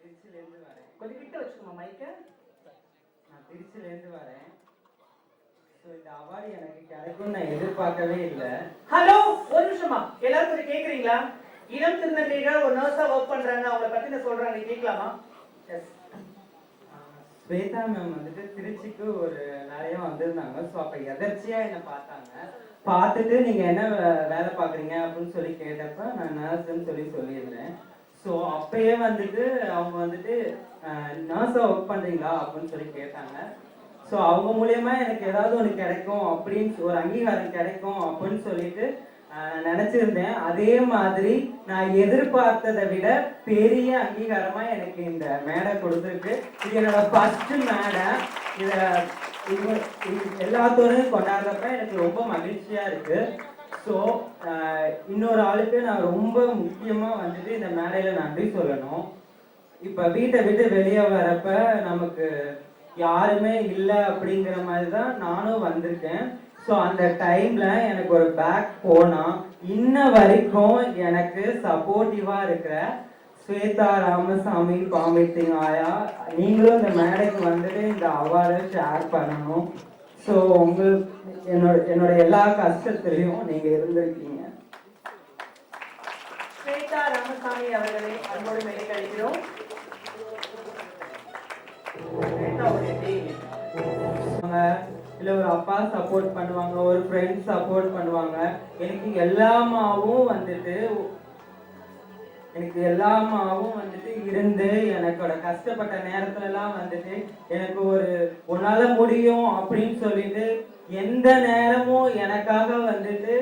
திருச்சிலேருந்து வரேன். கொஞ்சம் கிட்ட வச்சுக்கோமா மைக்க. நான் திருச்சிலேருந்து வரேன். ஸோ இந்த அவார்டு எனக்கு கிடைக்கும் நான் எதிர்பார்க்கவே இல்லை. ஹலோ, ஒரு நிமிஷமா, எல்லாரும் கொஞ்சம் கேக்குறீங்களா? இளம் திருநங்கைகள் ஒரு நர்ஸா ஒர்க் பண்றாங்க, அவங்கள பத்தி நான் சொல்றாங்க, கேட்கலாமா? எஸ். ஸ்வேதா மேம் வந்துட்டு திருச்சிக்கு ஒரு நிறைய வந்திருந்தாங்க. ஸோ அப்போ எதர்ச்சியாக என்னை பார்த்தாங்க. பார்த்துட்டு நீங்கள் என்ன வேலை பார்க்குறீங்க அப்படின்னு சொல்லி கேட்டப்ப நான் நர்ஸுன்னு சொல்லியிருந்தேன். ஸோ அப்பயே வந்துட்டு அவங்க வந்துட்டு நர்ஸாக ஒர்க் பண்ணுறீங்களா அப்படின்னு சொல்லி கேட்டாங்க. ஸோ அவங்க மூலயமா எனக்கு ஏதாவது ஒன்று கிடைக்கும் அப்படின்னு ஒரு அங்கீகாரம் கிடைக்கும் அப்படின்னு சொல்லிட்டு நினச்சிருந்தேன். அதே மாதிரி நான் எதிர்பார்த்ததை விட பெரிய அங்கீகாரமா எனக்கு இந்த மேடை கொடுத்துருக்கு. இது என்னோட ஃபர்ஸ்ட் மேடை. இதை எல்லாத்தோடையும் கொண்டாடுறப்ப எனக்கு ரொம்ப மகிழ்ச்சியா இருக்கு. ஸோ இன்னொரு ஆளுக்கு நான் ரொம்ப முக்கியமா வந்துட்டு இந்த மேடையில நன்றி சொல்லணும். இப்ப வீட்டை விட்டு வெளியே வரப்ப நமக்கு யாருமே இல்லை அப்படிங்கிற மாதிரி தான் நானும் வந்திருக்கேன். ஸோ அந்த டைம்ல எனக்கு ஒரு பேக் போனா இன்ன வரைக்கும் எனக்கு சப்போர்ட்டிவா இருக்கிற ஸ்வேதா ராமசாமி பாமிட்டிங் ஆயா, நீங்களும் இந்த மேடைக்கு வந்துட்டு இந்த அவார்டை ஷேர் பண்ணணும். ஸோ உங்களுக்கு என்னோட எல்லா கஷ்டத்திலையும் நீங்க இருந்திருக்கீங்க. ஸ்வேதா ராமசாமி அவர்களை அன்போடு மேலே கழிக்கிறோம். இல்லை ஒரு அப்பா சப்போர்ட் பண்ணுவாங்க, ஒரு ஃப்ரெண்ட் சப்போர்ட் பண்ணுவாங்க. எனக்கு எல்லாமாவும் வந்துட்டு இருந்து எனக்கோட கஷ்டப்பட்ட நேரத்துலலாம் வந்துட்டு எனக்கு உன்னால முடியும் அப்படின்னு சொல்லிட்டு எந்த நேரமும் எனக்காக வந்துட்டு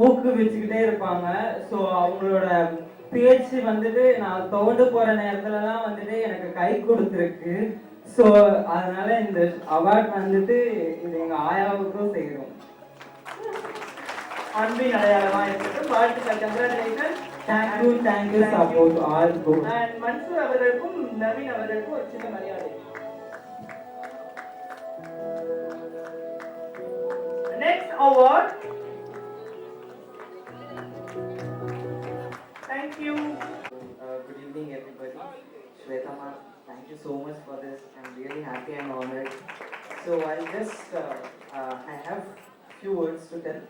ஊக்குவிச்சுக்கிட்டே இருப்பாங்க. ஸோ அவங்களோட பேச்சு வந்துட்டு நான் துவண்டு போற நேரத்துலலாம் வந்துட்டு எனக்கு கை கொடுத்துருக்கு. ஸோ அதனால இந்த அவார்ட் வந்துட்டு இது எங்க ஆயாவுக்கும் செய்யணும். அன்பின் அடையாளமா இருக்கட்டும். வாழ்த்துக்கள். Congratulation. Thank you support all good. And Mansoor அவர்களுக்கும் நவீன் அவர்களுக்கும் ஒரு சின்ன மரியாதை. Next award. Thank you. Good evening, everybody. Shweta ma'am, thank you so much for this. I'm really happy and honored. So I'll just, I have few words to tell.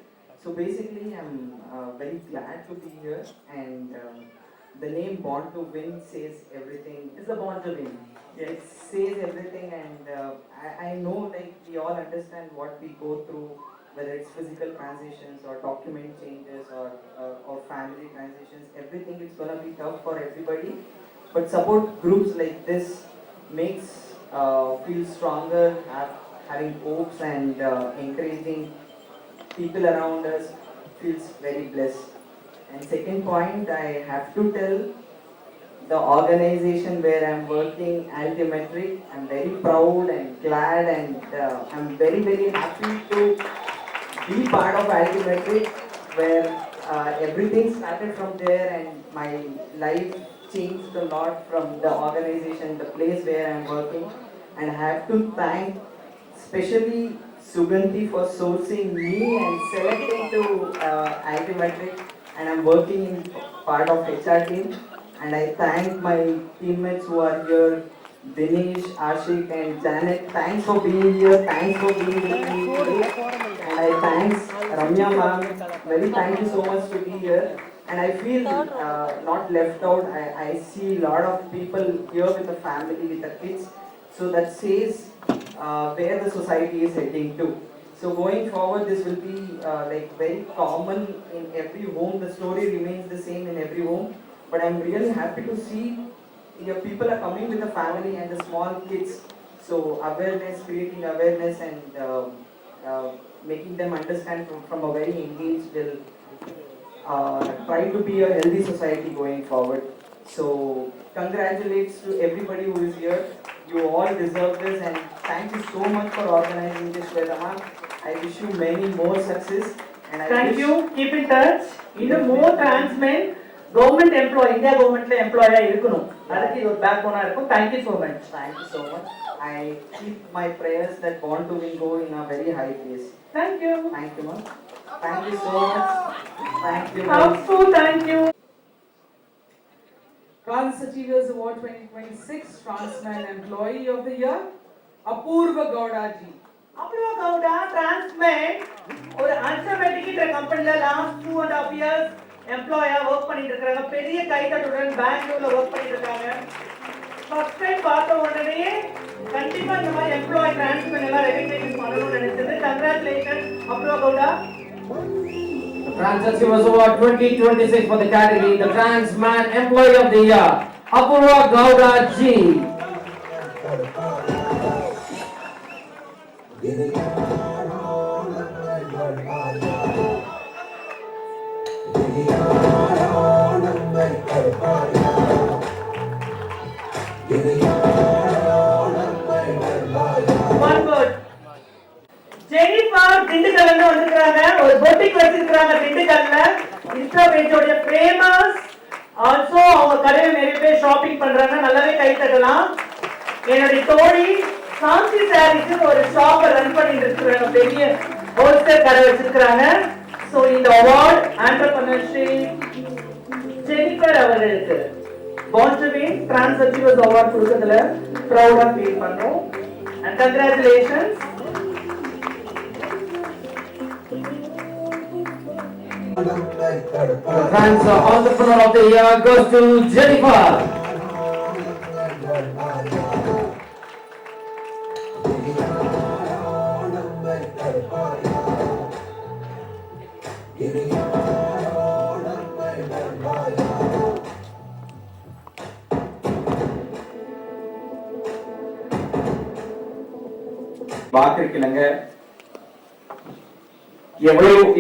So basically, I'm very glad to be here, and the name Born to Win says everything. It's a born to win. Yes, it says everything, and I know like we all understand what we go through, whether it's physical transitions or document changes or family transitions. Everything is gonna be tough for everybody, but support groups like this makes feel stronger, having hopes and encouraging people around us feels very blessed. And second point, I have to tell the organization where I'm working, Altimetric. I'm very proud and glad, and I'm very, very happy to be part of Altimetric, where everything started from there, and my life changed a lot from the organization, the place where I'm working. And I have to thank especially Suganti for sourcing me and selecting to Altimetric, and I'm working in part of HR team. And I thank my teammates who are here, Dinesh, Ashik and Janet. Thanks for being here. Thanks for being with me today. And I thanks Ramya ma'am. Very thank you so much to be here. And I feel not left out. I see a lot of people here with the family, with the kids. So that says where the society is heading to. So going forward, this will be like very common in every home. The story remains the same in every home. But I'm really happy to see your people are coming with the family and the small kids. So awareness, creating awareness, and making them understand from a very engaged will try to be a healthy society going forward. So congratulations to everybody who is here. You all deserve this, and thank you so much for organizing this, Shweta ma'am. I wish you many more success. And I Thank wish you. Keep in touch. In more transmen government employee, India கவர்மெண்ட்ல எம்ப்ளாயா இருக்கணும். அதுக்கு இது ஒரு back போனா இருக்கும். Thank you so much. Thank you so much. I keep my prayers that Born to Win go in a very high place. Thank you. Thank you, ma'am. Thank you so much. Thank you. Also, thank you. Trans Achievers Award 2026 Transman Employee of the Year, Apurva Gowda ji. Apurva Gowda, transman, ஒரு அன்சர்வேட்டிக்கிற கம்பெனில last 2.5 years எம்ப்ளாயா work பண்ணிட்டு இருக்காங்க. பெரிய கைதட்டுடன் பெங்களூர்ல work பண்ணிட்டு இருக்காங்க. First time பார்த்த உடனே கண்டிப்பா இந்த மாதிரி எம்ப்ளாய் டிரான்ஸ்மேன் எல்லாம் ரெகக்னைஸ் பண்ணணும்னு நினைச்சது. Congratulation Apurva Gowda. Trans Achievers Award 2026 for the category the Trans Man Employee of the Year, Apurva Gowda ji. One word. Jennifer திண்டுக்கல்ல வந்திருக்காங்க. ஒரு பொட்டிக் வச்சிருக்காங்க திண்டுக்கல்ல. Insta பேஜோட famous. ஆல்சோ அவங்க கடையில நிறைய பேர் ஷாப்பிங் பண்றாங்க. நல்லாவே கை தட்டலாம். என்னுடைய தோழி சாந்தி சாரிக்கு ஒரு ஷாப் ரன் பண்ணிட்டு இருக்காங்க. பெரிய ஹோல்சேல் கடை வச்சிருக்காங்க. சோ இந்த அவார்ட் ஆண்டர்பிரனர்ஷிப் ஜெனிஃபர் அவர்களுக்கு Born to Win Trans Achievers Award கொடுக்கிறதுல ப்ரௌடா ஃபீல் பண்றோம். And congratulations. The Trans Entrepreneur of the Year goes to Jennifer. பார்த்திருக்கீங்க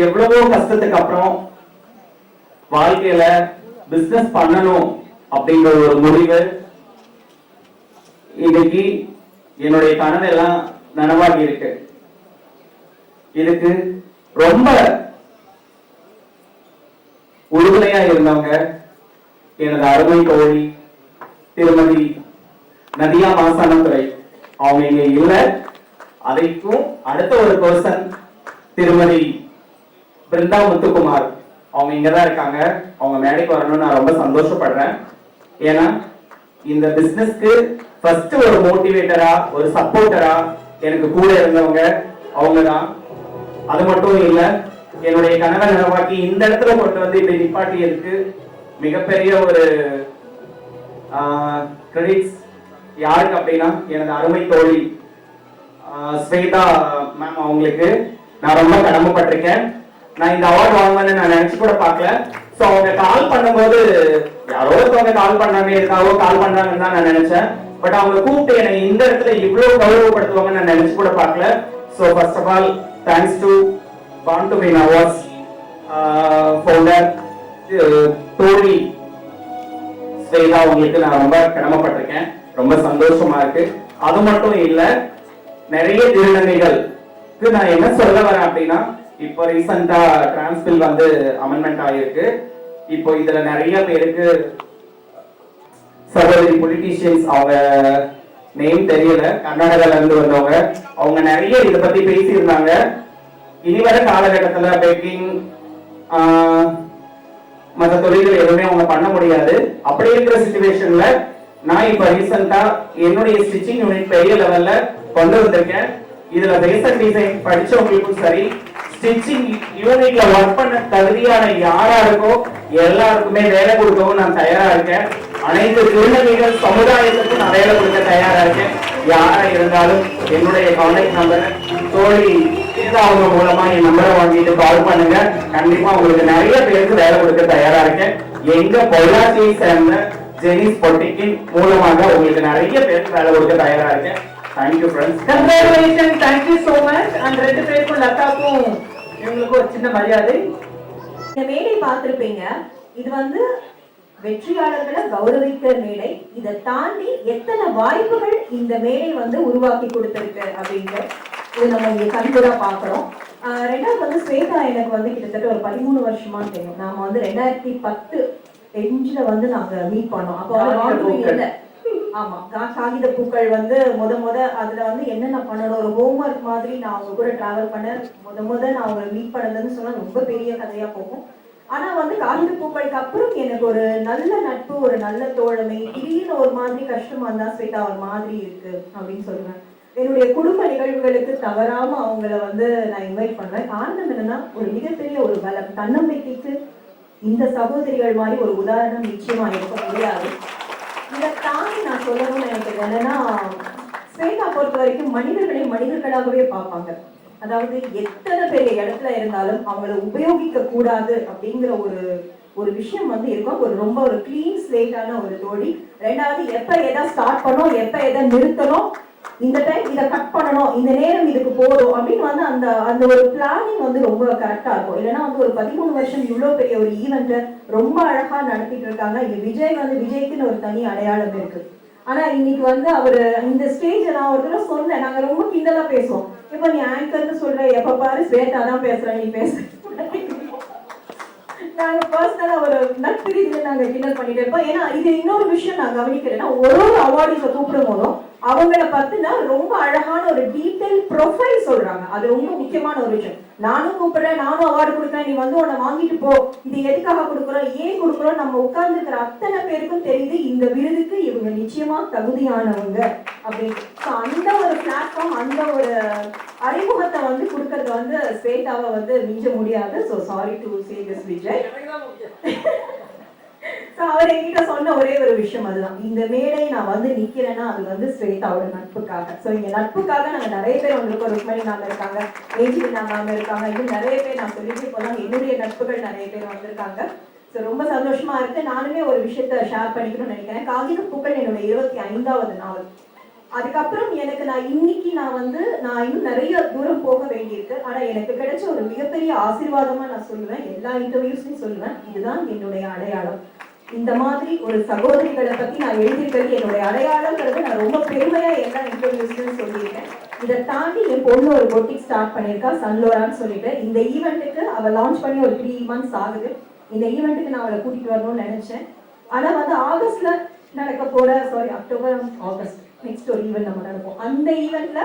எவ்வளவோ கஷ்டத்துக்கு அப்புறம் வாழ்க்கையில பிசினஸ் பண்ணணும் அப்படிங்கிற ஒரு முடிவு இன்னைக்கு என்னுடைய கனவு எல்லாம் நனவாகி இருக்கு. இதுக்கு ரொம்ப உறுதுணையா இருந்தவங்க எனது அருமை தோழி திருமதி நதியா மாசானத்துறை. அவங்க இங்க இல்ல. அதைக்கும் அடுத்த ஒரு பர்சன் திருமதி பிருந்தா முத்துக்குமார், அவங்க இங்கதான் இருக்காங்க. அவங்க மேடைக்கு வரணும்னு நான் ரொம்ப சந்தோஷப்படுறேன். ஏன்னா இந்த பிசினஸ்க்கு ஃபர்ஸ்ட் ஒரு மோட்டிவேட்டரா ஒரு சப்போர்ட்டரா எனக்கு கூட இருந்தவங்க அவங்கதான். அது மட்டும் இல்ல, என்னுடைய கனவை நனவாக்கி இந்த இடத்துல கொண்டு வந்து இப்படி நிப்பாட்டியதுக்கு மிகப்பெரிய ஒரு கிரெடிட்ஸ் யாருக்கு அப்படின்னா எனது அருமை தோழி ஸ்வேதா மேம். அவங்களுக்கு நான் ரொம்ப கடமைப்பட்டிருக்கேன். நான் இந்த அவார்டு வாங்குவேன்னு நான் நினைச்சு கூட பார்க்கல. ஸோ அவங்க கால் பண்ணும்போது யாரோ ஒருத்தவங்க கால் பண்ணாங்க, எதுக்காகவோ கால் பண்றாங்கன்னு தான் நான் நினைச்சேன். பட் அவங்க கூப்பிட்டு என்னை இந்த இடத்துல இவ்வளவு கௌரவப்படுத்துவாங்கன்னு நான் நினைச்சு கூட பார்க்கல. So first of all thanks to Born to Win Awards founder தோழி ஸ்வேதா. உங்களுக்கு நான் ரொம்ப கடமைப்பட்டிருக்கேன். ரொம்ப சந்தோஷமா இருக்கு. அது மட்டும் இல்ல, நிறைய திருநங்கைகளுக்கு நான் என்ன சொல்ல வரேன் அப்படின்னா, இப்போ ரீசெண்டா டிரான்ஸ்பில் வந்து அமெண்ட்மெண்ட் ஆகிருக்கு. இப்போ இதுல நிறைய பேருக்கு சகோதரி பொலிட்டீஷியன்ஸ், அவங்க நேம் தெரியல, கர்நாடகால இருந்து வந்தவங்க, அவங்க நிறைய இதை பத்தி பேசியிருந்தாங்க. இனிவர காலகட்டத்துல பேக்கிங் மற்ற தொழில்கள் எதுவுமே அவங்க பண்ண முடியாது. அப்படி இருக்கிற சிச்சுவேஷன்ல நான் இப்ப ரீசெண்டா என்னுடைய ஸ்டிச்சிங் யூனிட் பெரிய லெவல்ல கொண்டு வந்திருக்கேன். இதுல ஃபேஷன் டிசைன் படிச்சவங்களுக்கும் சரி, ஸ்டிச்சிங் யூனிட்ல ஒர்க் பண்ண தகுதியான யாரா இருக்கோ எல்லாருக்குமே வேலை கொடுக்கவும் நான் தயாரா இருக்கேன். அனைத்து திருநங்கைகள் சமுதாயத்துக்கும் நான் வேலை கொடுக்க தயாரா இருக்கேன். யாரா இருந்தாலும் என்னுடைய கான்டாக்ட் நம்பர் தோழி அவங்க மூலமா என் நம்பரை வாங்கிட்டு கால் பண்ணுங்க. கண்டிப்பா உங்களுக்கு நிறைய பேருக்கு வேலை கொடுக்க தயாரா இருக்கேன். எங்க பொள்ளாச்சியை சேர்ந்த ஜெனிஸ் பொட்டிக்கின் மூலமாக உங்களுக்கு நிறைய பேருக்கு வேலை கொடுக்க தயாரா இருக்கேன். Thank you friends. Congratulation. Thank you so much. அந்த ரெண்டு பேருக்கும் லதாக்கும் இவங்களுக்கு ஒரு சின்ன மரியாதை. இந்த மேடை பார்த்திருப்பீங்க. இது வந்து வெற்றியாளர்களை கௌரவிக்கிற மேடை. இதை தாண்டி எத்தனை வாய்ப்புகள் இந்த மேடை வந்து உருவாக்கி கொடுத்திருக்கு அப்படின்ட்டு இது நம்ம இங்க கண்கூடா பாக்குறோம். ரெண்டாவது வந்து ஸ்வேதா எனக்கு வந்து கிட்டத்தட்ட ஒரு 13 வருஷமா தெரியும். நாம வந்து 2010 வந்து நாங்க மீட் பண்ணோம். அப்போ வந்து ஆமா காகித பூக்கள் வந்து முத அதுல வந்து என்னென்ன பண்ணணும் ஒரு ஹோம்ஒர்க் மாதிரி நான் அவங்க கூட டிராவல் பண்ண முத நான் அவங்க மீட் பண்ணதுன்னு சொன்னா ரொம்ப பெரிய கதையா போகும். ஆனா வந்து காகித பூக்களுக்கு அப்புறம் எனக்கு ஒரு நல்ல நட்பு, ஒரு நல்ல தோழமை, திடீர்னு ஒரு மாதிரி கஷ்டமா இருந்தா ஸ்வேதா ஒரு மாதிரி இருக்கு அப்படின்னு சொல்லுவேன். என்னுடைய குடும்ப நிகழ்வுகளுக்கு தவறாம அவங்கள வந்து நான் இன்வைட் பண்ணுவேன். காரணம் என்னன்னா, ஒரு மிகப்பெரிய ஒரு பலம், தன்னம்பிக்கைக்கு இந்த சகோதரிகள் மாதிரி ஒரு உதாரணம் நிச்சயமா இருக்க முடியாது. இதை தாண்டி நான் சொல்லணும்னு நினைக்கிறது என்னன்னா, ஸ்வேதா பொறுத்த வரைக்கும் மனிதர்களை மனிதர்களாகவே பார்ப்பாங்க. அதாவது எத்தனை பெரிய இடத்துல இருந்தாலும் அவங்கள உபயோகிக்க கூடாது அப்படிங்கிற ஒரு விஷயம் வந்து இருக்கும். ரொம்ப ஒரு கிளீன் ஸ்லேட்டான ஒரு தோழி. ரெண்டாவது, எப்ப எதை ஸ்டார்ட் பண்ணோம், எப்ப எதை நிறுத்தணும், இந்த டைம் இதை கட் பண்ணணும், இந்த நேரம் இதுக்கு போதும் அப்படின்னு வந்து அந்த ஒரு பிளானிங் வந்து ரொம்ப கரெக்டா இருக்கும். இல்லைன்னா வந்து ஒரு 13 வருஷம் இவ்வளவு பெரிய ஒரு ஈவெண்ட்டை ரொம்ப அழகா நடத்திட்டு இருக்காங்க. இங்க விஜய் வந்து விஜய்க்குன்னு ஒரு தனி அடையாளம் இருக்கு. ஆனா இன்னைக்கு வந்து அவரு இந்த ஸ்டேஜ் நான் ஒரு தடவை சொன்னேன், நாங்க ரொம்ப கிண்டலா பேசுவோம். இப்ப நீ ஆங்கர்னு சொல்ற, எப்ப பாரு ஸ்வேதா தான் பேசுற, நீ பேச நாங்க பர்சனலா ஒரு நட்பு ரீதியில நாங்க கிண்டல் பண்ணிட்டு இருப்போம். ஏன்னா இது இன்னொரு விஷயம் நான் கவனிக்கிறேன்னா, ஒரு அவார்டிஸை கூப்பிடும் போதும் அவங்கள பத்தின ரொம்ப அழகான ஒரு டீடைல் ப்ரொஃபைல் சொல்றாங்க. அது ரொம்ப முக்கியமான ஒரு விஷயம். நானும் கூப்பிடுறேன், நானும் அவார்டு கொடுக்குறேன், நீ வந்து உன்னை வாங்கிட்டு போ, இது எதுக்காக கொடுக்குறோம், ஏன் கொடுக்குறோம், நம்ம உட்கார்ந்து இருக்கிற அத்தனை பேருக்கும் தெரியுது இந்த விருதுக்கு இவங்க நிச்சயமா தகுதியானவங்க அப்படின்னு. அந்த ஒரு பிளாட்ஃபார்ம், அந்த ஒரு அறிமுகத்தை வந்து கொடுக்கறது வந்து ஸ்வேதாவை வந்து மிஞ்ச முடியாது. So sorry to say this Vijay. அவர் என்கிட்ட சொன்ன ஒரே ஒரு விஷயம் அதுதான், இந்த மேடை நான் வந்து நிக்கிறேன்னா அது வந்து ஸ்வேதாவோட நட்புக்காக. ஸோ இங்க நட்புக்காக நாங்க நிறைய பேர் வந்திருக்கோம். ருக்மணி மேம் இருக்காங்க, ஏஜில் மேம் இருக்காங்க, இன்னும் நிறைய பேர் நான் சொல்லிட்டு போலாம். என்னுடைய நட்புகள் நிறைய பேர் வந்திருக்காங்க. ஸோ ரொம்ப சந்தோஷமா இருக்கு. நானுமே ஒரு விஷயத்த ஷேர் பண்ணிக்கணும்னு நினைக்கிறேன். காகித பூக்கள் என்னோட 25வது நாவல். அதுக்கப்புறம் எனக்கு நான் இன்னும் நிறைய தூரம் போக வேண்டியிருக்கு. ஆனா எனக்கு கிடைச்ச ஒரு மிகப்பெரிய ஆசீர்வாதமா நான் சொல்லுவேன், எல்லா இன்டர்வியூஸ்லையும் சொல்லுவேன், இதுதான் என்னுடைய அடையாளம். இந்த மாதிரி ஒரு சகோதரிகளை பத்தி நான் எழுதியிருக்கிறது என்னுடைய அடையாளம்ங்கிறது நான் ரொம்ப பெருமையா எல்லா இன்டர்வியூஸ்லையும் சொல்லியிருக்கேன். இதை தாண்டி என் பொண்ணு ஒரு பொட்டிக் ஸ்டார்ட் பண்ணியிருக்கா, சன்லோரான்னு சொல்லிட்டு. இந்த ஈவெண்ட்டுக்கு அவள் லான்ச் பண்ணி ஒரு 3 months ஆகுது. இந்த ஈவெண்ட்டுக்கு நான் அவளை கூட்டிட்டு வரணும்னு நினைச்சேன். ஆனா வந்து ஆகஸ்ட்ல நடக்க போற அக்டோபர் ஆகஸ்ட் நெக்ஸ்ட் ஒரு ஈவெண்ட் நம்ம நடப்போம். அந்த ஈவெண்ட்ல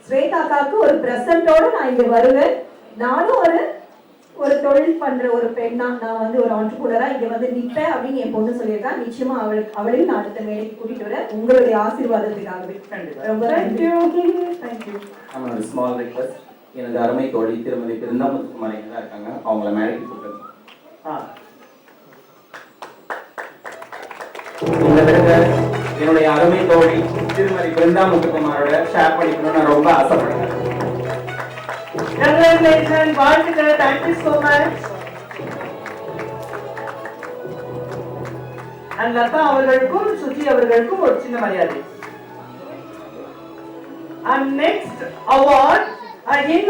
ஸ்வேதாக்காக்கு ஒரு பிரசன்டோட நான் இங்க வருவேன். நானும் ஒரு தொழில் பண்ற ஒரு பெண்ணா, நான் வந்து ஒரு ஆண்டர்பிரனரா இங்க வந்து நிப்பேன் அப்படின்னு என் பொண்ணு சொல்லியிருக்கா. நிச்சயமா அவளையும் நான் அடுத்த மேடைக்கு கூட்டிட்டு வரேன், உங்களுடைய ஆசீர்வாதத்துக்காகவே. ரொம்ப தேங்க்யூ. நம்மளோட ஸ்மால் ரிக்வெஸ்ட், எனது அருமை தோழி திருமதி பிருந்தாமுத்துக்குமார் இங்கே தான் இருக்காங்க, அவங்கள மேடைக்கு கூப்பிடுங்க. இந்த விருதை என்னுடைய அருமை தோழி திருமதி பிருந்தாமுத்துக்குமாரோட ஷேர் பண்ணிக்கணும்னு நான் ரொம்ப ஆசைப்படுறேன். வாழ்த்துக்கள். Thank you so much. And Latha அவர்களுக்கும் சுஜி அவர்களுக்கும் ஒரு சின்ன மரியாதை. And next award again